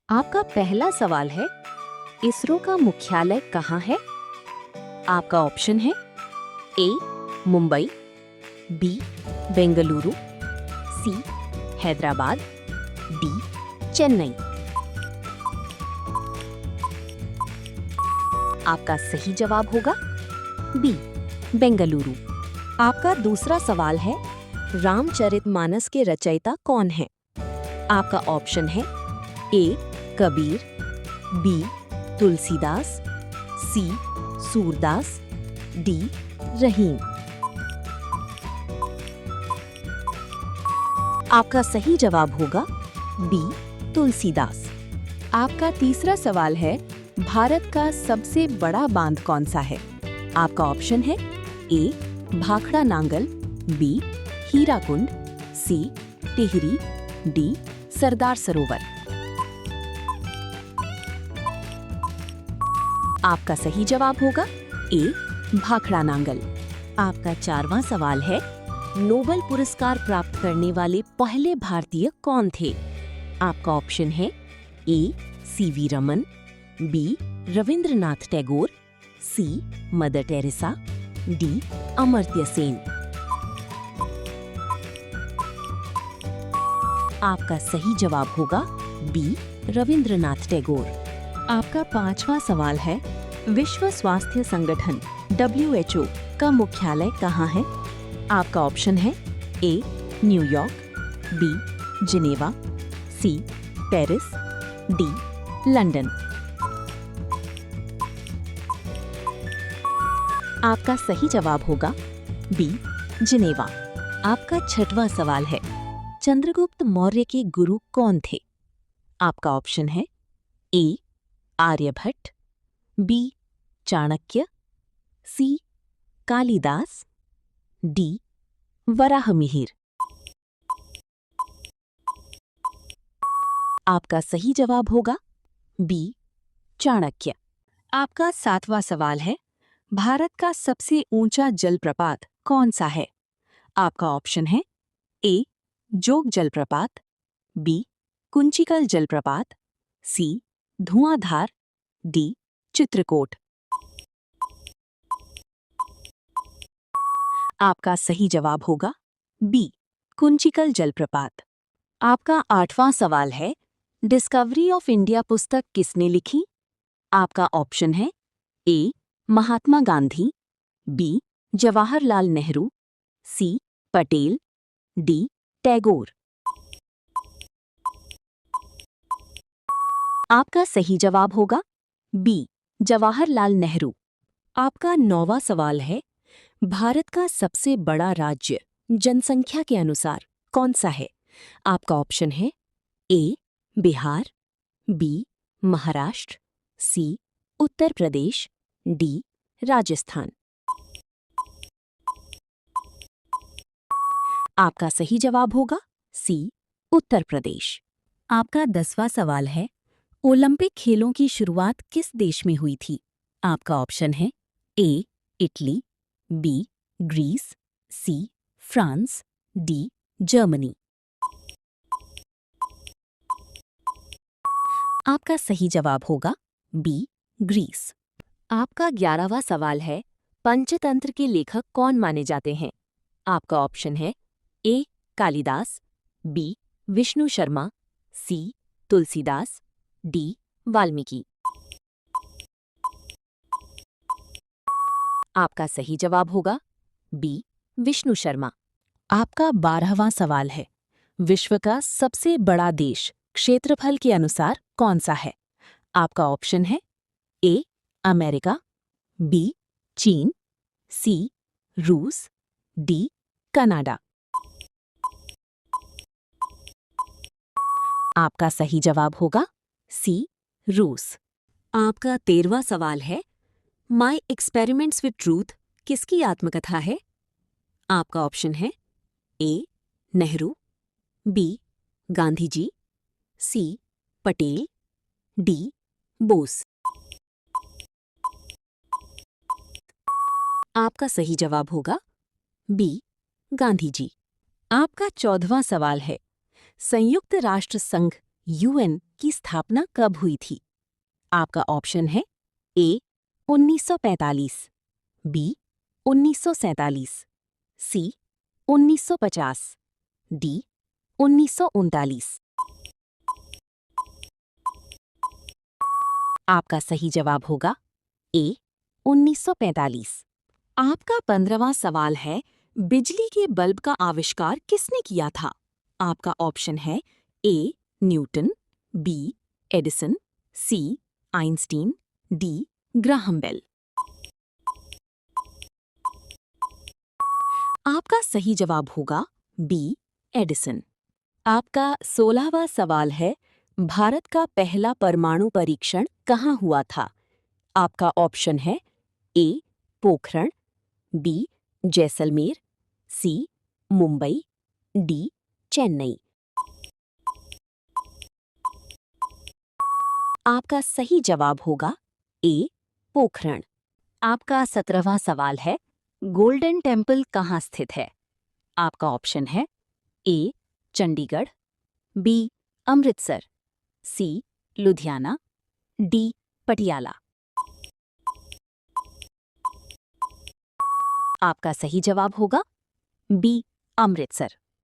आपका पहला सवाल है, इसरो का मुख्यालय कहाँ है? आपका ऑप्शन है ए मुंबई, बी बेंगलुरु, सी हैदराबाद, डी चेन्नई। आपका सही जवाब होगा बी बेंगलुरु। आपका दूसरा सवाल है, रामचरितमानस के रचयिता कौन है? आपका ऑप्शन है ए कबीर, बी तुलसीदास, सी सूरदास, डी रहीम। आपका सही जवाब होगा बी तुलसीदास। आपका तीसरा सवाल है, भारत का सबसे बड़ा बांध कौन सा है? आपका ऑप्शन है ए भाखड़ा नांगल, बी हीराकुंड, सी टिहरी, डी सरदार सरोवर। आपका सही जवाब होगा ए भाखड़ा नांगल। आपका चारवां सवाल है, नोबेल पुरस्कार प्राप्त करने वाले पहले भारतीय कौन थे? आपका ऑप्शन है A C V Raman, B Rabindranath Tagore, C Mother Teresa, D Amartya Sen. आपका सही जवाब होगा बी रविंद्रनाथ टैगोर। आपका पांचवा सवाल है, विश्व स्वास्थ्य संगठन WHO का मुख्यालय कहाँ है? आपका ऑप्शन है A New York, B Geneva, C Paris, D London. आपका सही जवाब होगा बी जिनेवा। आपका छठवां सवाल है, चंद्रगुप्त मौर्य के गुरु कौन थे? आपका ऑप्शन है ए आर्यभट्ट, बी चाणक्य, सी कालिदास, डी वराहमिहिर। आपका सही जवाब होगा बी चाणक्य। आपका सातवां सवाल है, भारत का सबसे ऊंचा जलप्रपात कौन सा है? आपका ऑप्शन है ए जोग जलप्रपात, बी कुंचिकल जलप्रपात, सी धुआंधार, डी चित्रकूट। आपका सही जवाब होगा बी कुंचिकल जलप्रपात। आपका आठवां सवाल है, डिस्कवरी ऑफ इंडिया पुस्तक किसने लिखी? आपका ऑप्शन है ए महात्मा गांधी, बी जवाहरलाल नेहरू, सी पटेल, डी टैगोर। आपका सही जवाब होगा बी जवाहरलाल नेहरू। आपका नौवां सवाल है, भारत का सबसे बड़ा राज्य जनसंख्या के अनुसार कौन सा है? आपका ऑप्शन है ए बिहार, बी महाराष्ट्र, सी उत्तर प्रदेश, डी राजस्थान। आपका सही जवाब होगा सी उत्तर प्रदेश। आपका 10वां सवाल है, ओलंपिक खेलों की शुरुआत किस देश में हुई थी? आपका ऑप्शन है A Italy, B Greece, C France, D Germany. आपका सही जवाब होगा बी ग्रीस। आपका 11वां सवाल है, पंचतंत्र के लेखक कौन माने जाते हैं? आपका ऑप्शन है ए कालिदास, बी विष्णु शर्मा, सी तुलसीदास, डी वाल्मीकि। आपका सही जवाब होगा बी विष्णु शर्मा। आपका 12वां सवाल है, विश्व का सबसे बड़ा देश क्षेत्रफल के अनुसार कौन सा है? आपका ऑप्शन है ए अमेरिका, बी चीन, सी रूस, डी कनाडा। आपका सही जवाब होगा सी रूस। आपका 13वां सवाल है, माई एक्सपेरिमेंट्स विद ट्रूथ किसकी आत्मकथा है? आपका ऑप्शन है ए नेहरू, बी गांधी जी, सी पटेल, डी बोस। आपका सही जवाब होगा बी गांधी जी। आपका 14वां सवाल है, संयुक्त राष्ट्र संघ UN की स्थापना कब हुई थी? आपका ऑप्शन है ए 1945, बी 1947, सी 1950, डी 1939। आपका सही जवाब होगा ए 1945। आपका 15वां सवाल है, बिजली के बल्ब का आविष्कार किसने किया था? आपका ऑप्शन है A Newton, B Edison, C Einstein, D Graham Bell. आपका सही जवाब होगा बी एडिसन। आपका 16वां सवाल है, भारत का पहला परमाणु परीक्षण कहाँ हुआ था? आपका ऑप्शन है ए पोखरण, बी जैसलमेर, सी मुंबई, डी चेन्नई। आपका सही जवाब होगा ए पोखरण। आपका 17वां सवाल है, गोल्डन टेम्पल कहाँ स्थित है? आपका ऑप्शन है ए चंडीगढ़, बी अमृतसर, सी लुधियाना, डी पटियाला। आपका सही जवाब होगा बी अमृतसर।